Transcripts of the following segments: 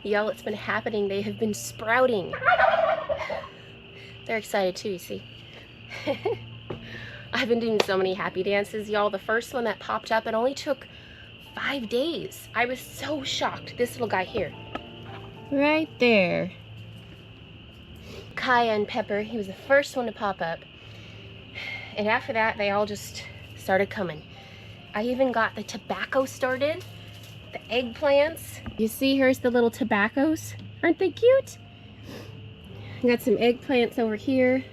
Y'all, it's been happening. They have been sprouting. They're excited too, you see. I've been doing so many happy dances, y'all. The first one that popped up, it only took 5 days. I was so shocked. This little guy here. Right there. Cayenne pepper, he was the first one to pop up. And after that, they all just started coming. I even got the tobacco started, the eggplants. You see, here's the little tobaccos. Aren't they cute? I got some eggplants over here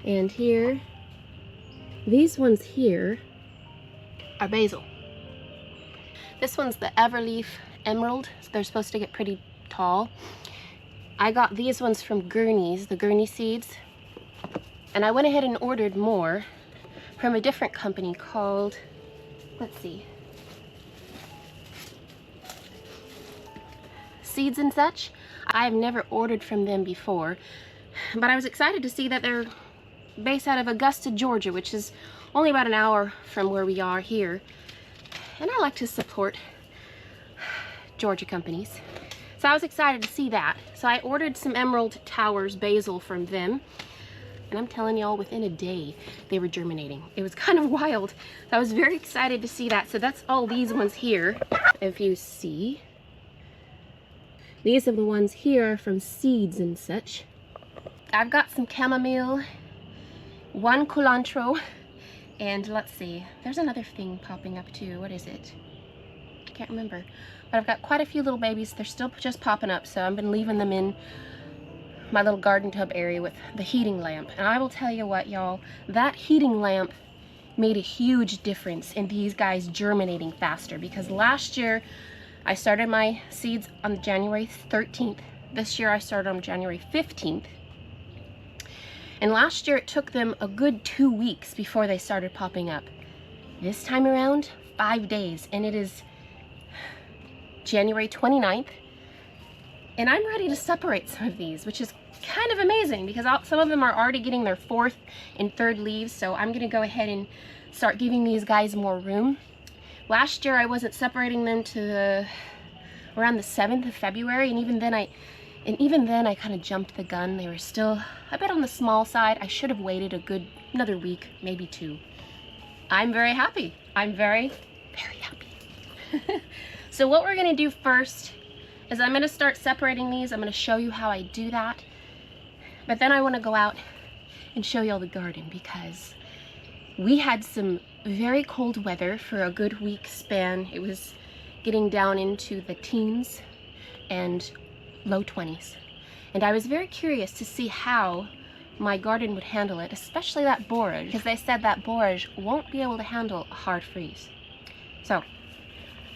and here. These ones here are basil. This one's the Everleaf Emerald. So they're supposed to get pretty tall. I got these ones from Gurney's, the Gurney seeds. And I went ahead and ordered more from a different company called, let's see, Seeds and Such. I've never ordered from them before, but I was excited to see that they're based out of Augusta, Georgia, which is only about an hour from where we are here. And I like to support Georgia companies. So I was excited to see that. So I ordered some Emerald Towers basil from them. And I'm telling y'all, within a day, they were germinating. It was kind of wild. So I was very excited to see that. So that's all these ones here. If you see, these are the ones here from Seeds and Such. I've got some chamomile, one culantro, and let's see, there's another thing popping up too. What is it? I can't remember. But I've got quite a few little babies. They're still just popping up, so I've been leaving them in my little garden tub area with the heating lamp. And I will tell you what, y'all, that heating lamp made a huge difference in these guys germinating faster, because last year I started my seeds on January 13th. This year I started on January 15th. And last year it took them a good 2 weeks before they started popping up. This time around, 5 days, and it is January 29th. And I'm ready to separate some of these, which is kind of amazing because some of them are already getting their 4th and 3rd leaves. So I'm gonna go ahead and start giving these guys more room. Last year I wasn't separating them to around the 7th of February, and even then I kind of jumped the gun. They were still a bit on the small side. I should have waited another week, maybe 2. I'm very happy. I'm very, very happy. So what we're gonna do first is I'm gonna start separating these. I'm gonna show you how I do that. But then I wanna go out and show you all the garden, because we had some very cold weather for a good week span. It was getting down into the teens and low 20s. And I was very curious to see how my garden would handle it, especially that borage, because they said that borage won't be able to handle a hard freeze. So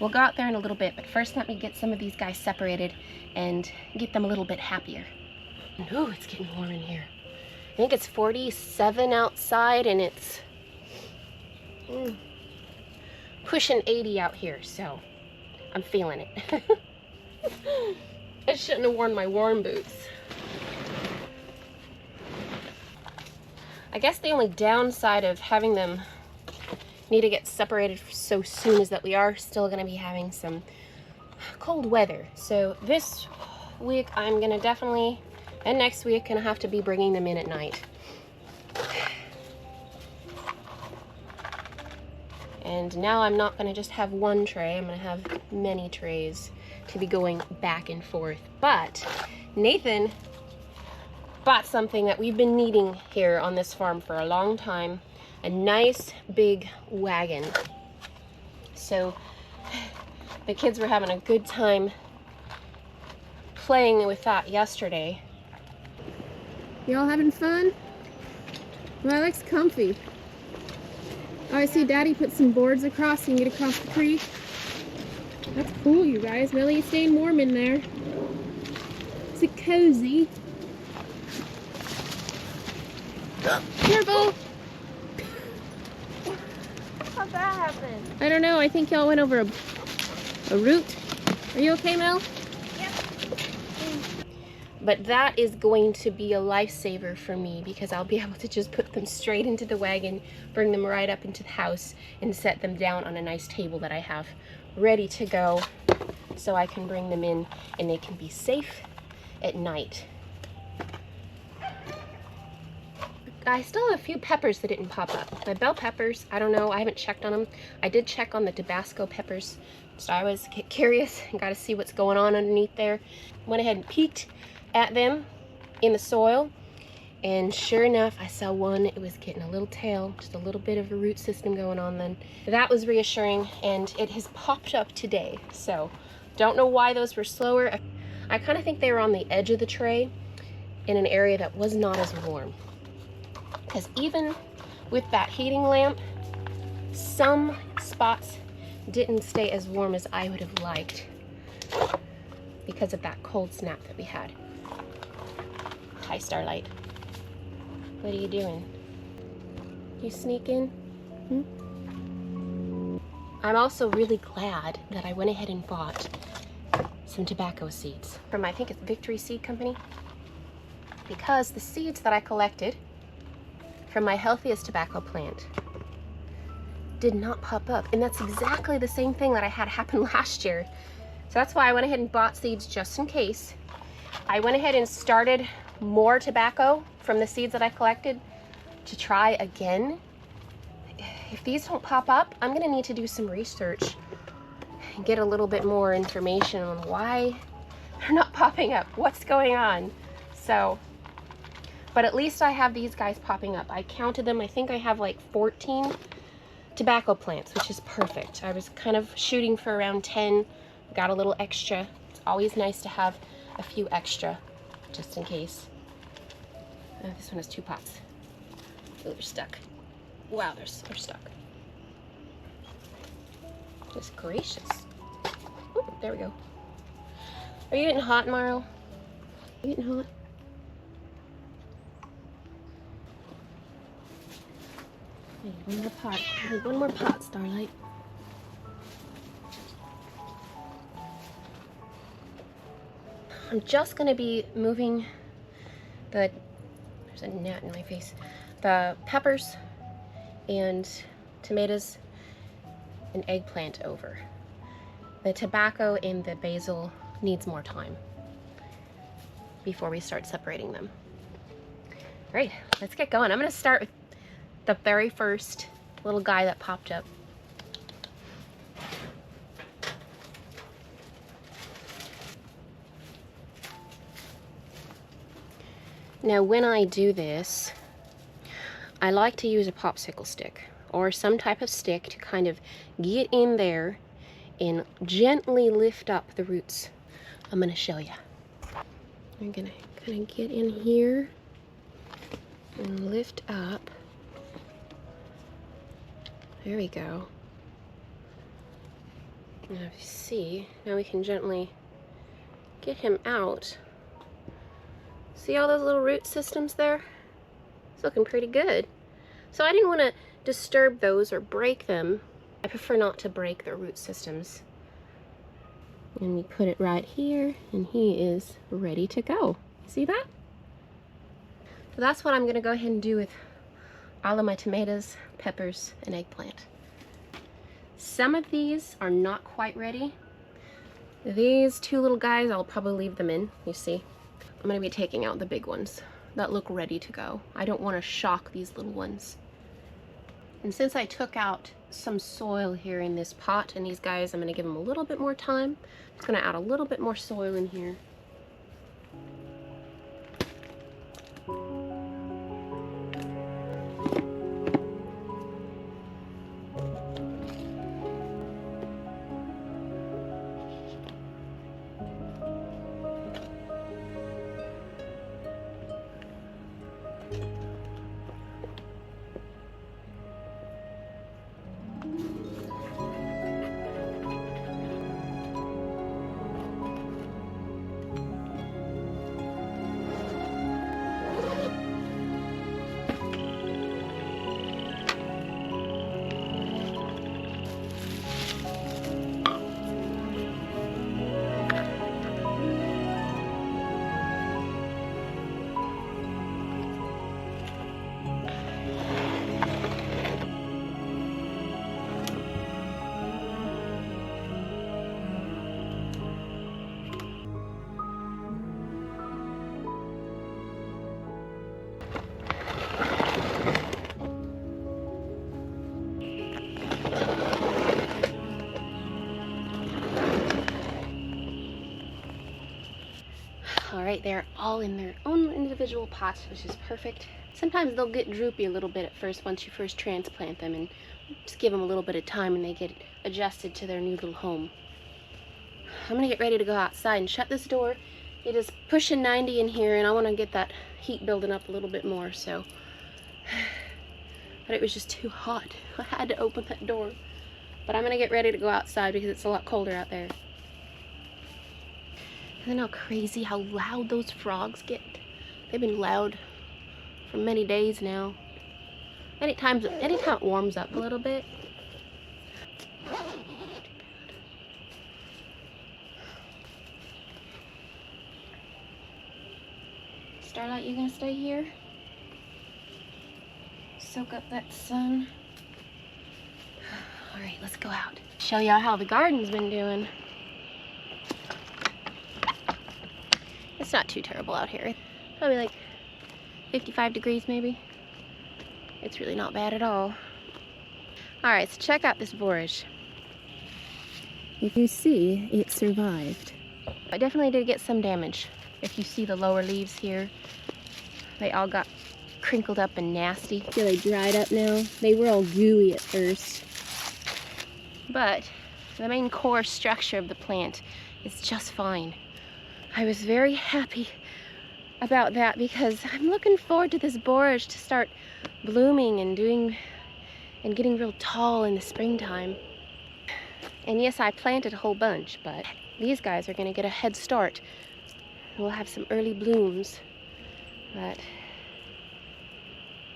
we'll go out there in a little bit, but first let me get some of these guys separated and get them a little bit happier. Ooh, it's getting warm in here. I think it's 47 outside, and it's pushing 80 out here, so I'm feeling it. I shouldn't have worn my warm boots. I guess the only downside of having them need to get separated so soon is that we are still going to be having some cold weather. So this week I'm going to definitely, and next week, going to have to be bringing them in at night. And now I'm not going to just have one tray, I'm going to have many trays to be going back and forth. But Nathan bought something that we've been needing here on this farm for a long time, a nice big wagon. So the kids were having a good time playing with that yesterday. Y'all having fun? Well, that looks comfy. Oh, I see Daddy put some boards across so you can get across the creek. That's cool, you guys. Really staying warm in there. Is it cozy? Careful! How'd that happen? I don't know. I think y'all went over a root. Are you okay, Mel? Yep. But that is going to be a lifesaver for me, because I'll be able to just put them straight into the wagon, bring them right up into the house, and set them down on a nice table that I have ready to go so I can bring them in and they can be safe at night. I still have a few peppers that didn't pop up. My bell peppers, I don't know, I haven't checked on them. I did check on the Tabasco peppers, so I was curious and got to see what's going on underneath there. Went ahead and peeked at them in the soil, and sure enough, I saw one. It was getting a little tail, just a little bit of a root system going on then. That was reassuring, and it has popped up today. So, don't know why those were slower. I kind of think they were on the edge of the tray in an area that was not as warm. Because even with that heating lamp, some spots didn't stay as warm as I would have liked because of that cold snap that we had. Hi, Starlight. What are you doing? You sneak in? I'm also really glad that I went ahead and bought some tobacco seeds from, I think it's Victory Seed Company, because the seeds that I collected from my healthiest tobacco plant did not pop up, and that's exactly the same thing that I had happen last year. So that's why I went ahead and bought seeds just in case. I went ahead and started more tobacco from the seeds that I collected to try again. If these don't pop up, I'm gonna need to do some research and get a little bit more information on why they're not popping up, what's going on. So, but at least I have these guys popping up. I counted them. I think I have like 14 tobacco plants, which is perfect. I was kind of shooting for around 10. Got a little extra. It's always nice to have a few extra, just in case. This one has 2 pots. Oh, they're stuck. Wow, they're stuck. Just gracious. Ooh, there we go. Are you getting hot, Marl? Are you getting hot? I need one more pot. I need one more pot, Starlight. I'm just gonna be moving there's a gnat in my face, the peppers and tomatoes and eggplant over. The tobacco and the basil needs more time before we start separating them. All right, let's get going. I'm gonna start with the very first little guy that popped up. Now when I do this, I like to use a popsicle stick or some type of stick to kind of get in there and gently lift up the roots. I'm gonna show you. I'm gonna kind of get in here and lift up. There we go. Now if you see, now we can gently get him out. See all those little root systems there? It's looking pretty good. So I didn't want to disturb those or break them. I prefer not to break their root systems. And we put it right here, and he is ready to go. See that? So that's what I'm going to go ahead and do with all of my tomatoes, peppers, and eggplant. Some of these are not quite ready. These 2 little guys, I'll probably leave them in, you see. I'm going to be taking out the big ones that look ready to go. I don't want to shock these little ones. And since I took out some soil here in this pot and these guys, I'm going to give them a little bit more time. I'm just going to add a little bit more soil in here. All right, they're all in their own individual pots, which is perfect. Sometimes they'll get droopy a little bit at first once you first transplant them, and just give them a little bit of time and they get adjusted to their new little home. I'm gonna get ready to go outside and shut this door. It is pushing 90 in here, and I want to get that heat building up a little bit more, so. But it was just too hot. I had to open that door. But I'm gonna get ready to go outside because it's a lot colder out there. Isn't how crazy how loud those frogs get? They've been loud for many days now. Anytime it warms up a little bit. Starlight, you gonna stay here? Soak up that sun. All right, let's go out. Show y'all how the garden's been doing. It's not too terrible out here. Probably like 55 degrees maybe. It's really not bad at all. All right, so check out this borage. If you see, it survived. I definitely did get some damage. If you see the lower leaves here, they all got crinkled up and nasty. I feel they dried up now. They were all gooey at first. But the main core structure of the plant is just fine. I was very happy about that because I'm looking forward to this borage to start blooming and getting real tall in the springtime. And yes, I planted a whole bunch, but these guys are gonna get a head start. We'll have some early blooms, but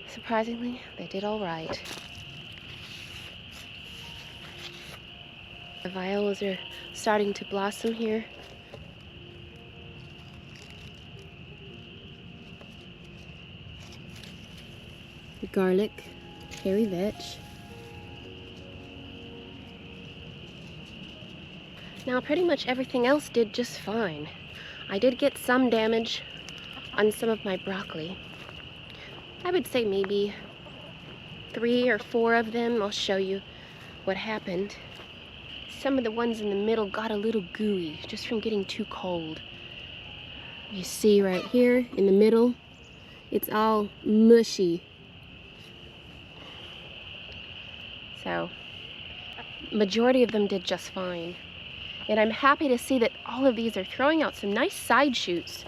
surprisingly, they did all right. The violas are starting to blossom here. The garlic, hairy vetch. Now pretty much everything else did just fine. I did get some damage on some of my broccoli. I would say maybe 3 or 4 of them. I'll show you what happened. Some of the ones in the middle got a little gooey just from getting too cold. You see right here in the middle, it's all mushy. So, majority of them did just fine. And I'm happy to see that all of these are throwing out some nice side shoots.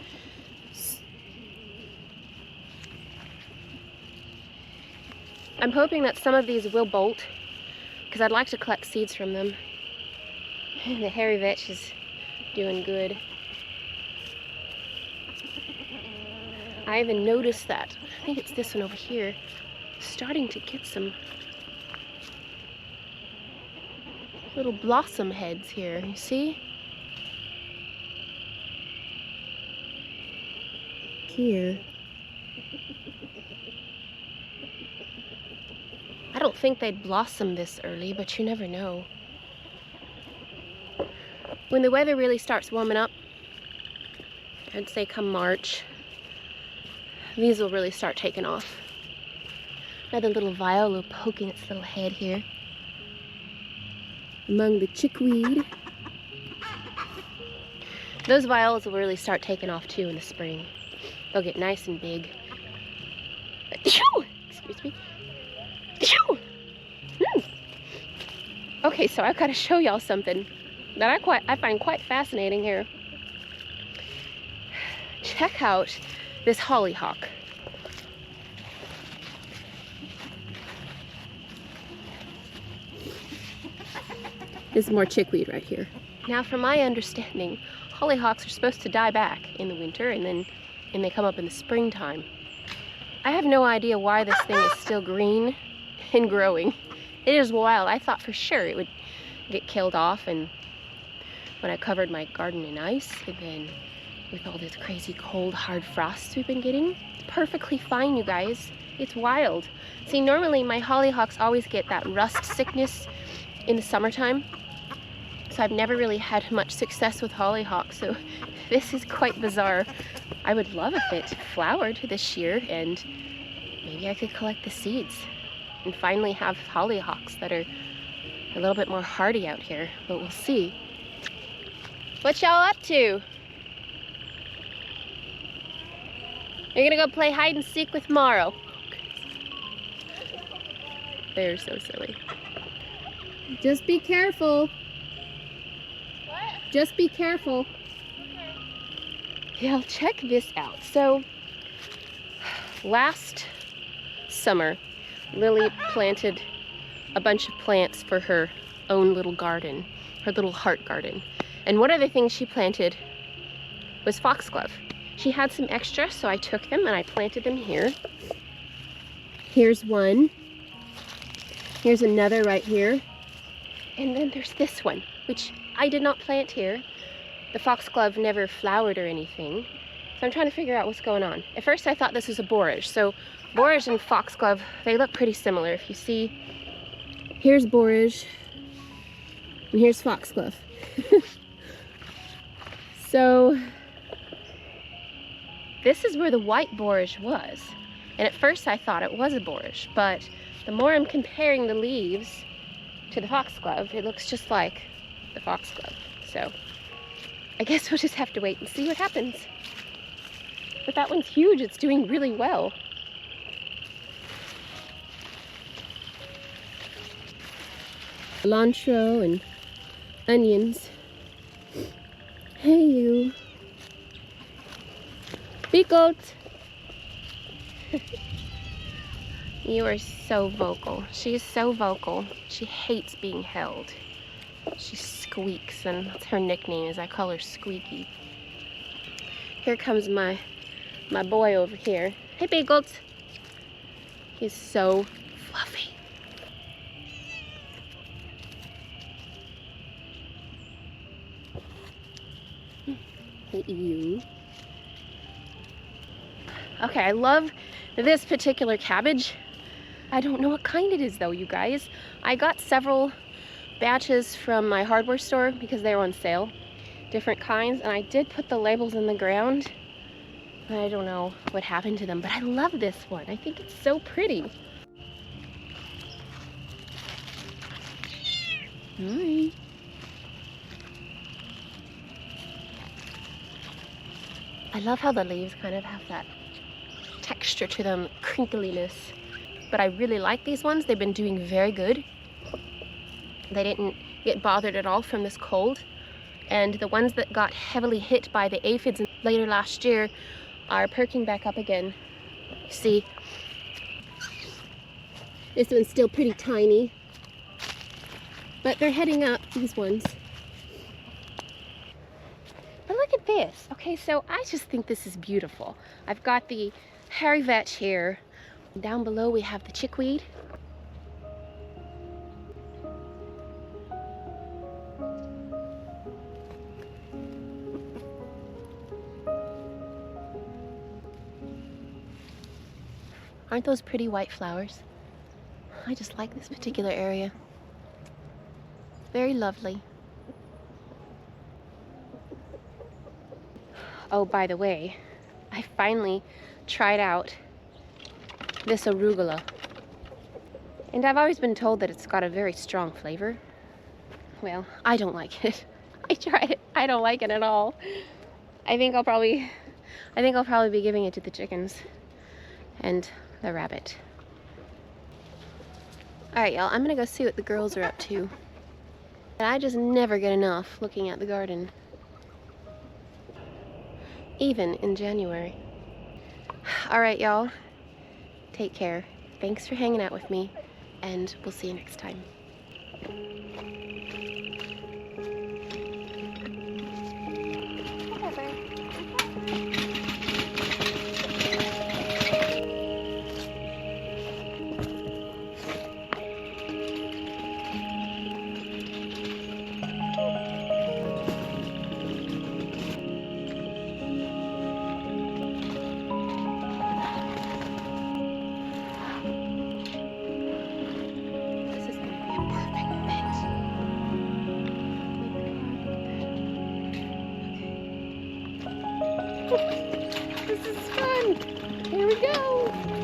I'm hoping that some of these will bolt, because I'd like to collect seeds from them. The hairy vetch is doing good. I even noticed that, I think it's this one over here, starting to get some little blossom heads here, you see? Here. I don't think they'd blossom this early, but you never know. When the weather really starts warming up, I'd say come March, these will really start taking off. Another little viola poking its little head here among the chickweed. Those violas will really start taking off too in the spring. They'll get nice and big. Excuse me. Okay, so I've got to show y'all something that I find quite fascinating here. Check out this hollyhock. This is more chickweed right here. Now, from my understanding, hollyhocks are supposed to die back in the winter and they come up in the springtime. I have no idea why this thing is still green and growing. It is wild. I thought for sure it would get killed off, and when I covered my garden in ice, and then with all this crazy cold hard frosts we've been getting, it's perfectly fine, you guys. It's wild. See, normally my hollyhocks always get that rust sickness in the summertime, so I've never really had much success with hollyhocks, so this is quite bizarre. I would love if it flowered this year, and maybe I could collect the seeds and finally have hollyhocks that are a little bit more hardy out here, but we'll see. What y'all up to? You're gonna go play hide and seek with Morrow. They're so silly. Just be careful. What? Just be careful. Okay. Yeah, check this out. So, last summer, Lily planted a bunch of plants for her own little garden, her little heart garden. And one of the things she planted was foxglove. She had some extra, so I took them and I planted them here. Here's one. Here's another right here. And then there's this one, which I did not plant here. The foxglove never flowered or anything. So I'm trying to figure out what's going on. At first I thought this was a borage. So borage and foxglove, they look pretty similar. If you see, here's borage and here's foxglove. So this is where the white borage was. And at first I thought it was a borage, but the more I'm comparing the leaves to the foxglove, it looks just like the foxglove. So I guess we'll just have to wait and see what happens. But that one's huge, it's doing really well. Cilantro and onions. Hey you. Big goat. You are so vocal. She is so vocal. She hates being held. She squeaks, and that's her nickname, is I call her Squeaky. Here comes my boy over here. Hey, Bagels. He's so fluffy. Hey, you. Okay, I love this particular cabbage. I don't know what kind it is though, you guys. I got several batches from my hardware store because they were on sale, different kinds, and I did put the labels in the ground. I don't know what happened to them, but I love this one. I think it's so pretty. Hi. I love how the leaves kind of have that texture to them, crinkliness. But I really like these ones. They've been doing very good. They didn't get bothered at all from this cold. And the ones that got heavily hit by the aphids later last year are perking back up again. See, this one's still pretty tiny, but they're heading up, these ones. But look at this. Okay, so I just think this is beautiful. I've got the hairy vetch here. Down below we have the chickweed. Aren't those pretty white flowers? I just like this particular area. Very lovely. Oh, by the way, I finally tried out this arugula. And I've always been told that it's got a very strong flavor. Well, I don't like it. I tried it. I don't like it at all. I think I'll probably be giving it to the chickens and the rabbit. Alright, y'all, I'm gonna go see what the girls are up to. And I just never get enough looking at the garden. Even in January. Alright, y'all. Take care. Thanks for hanging out with me, and we'll see you next time. This is fun. Here we go.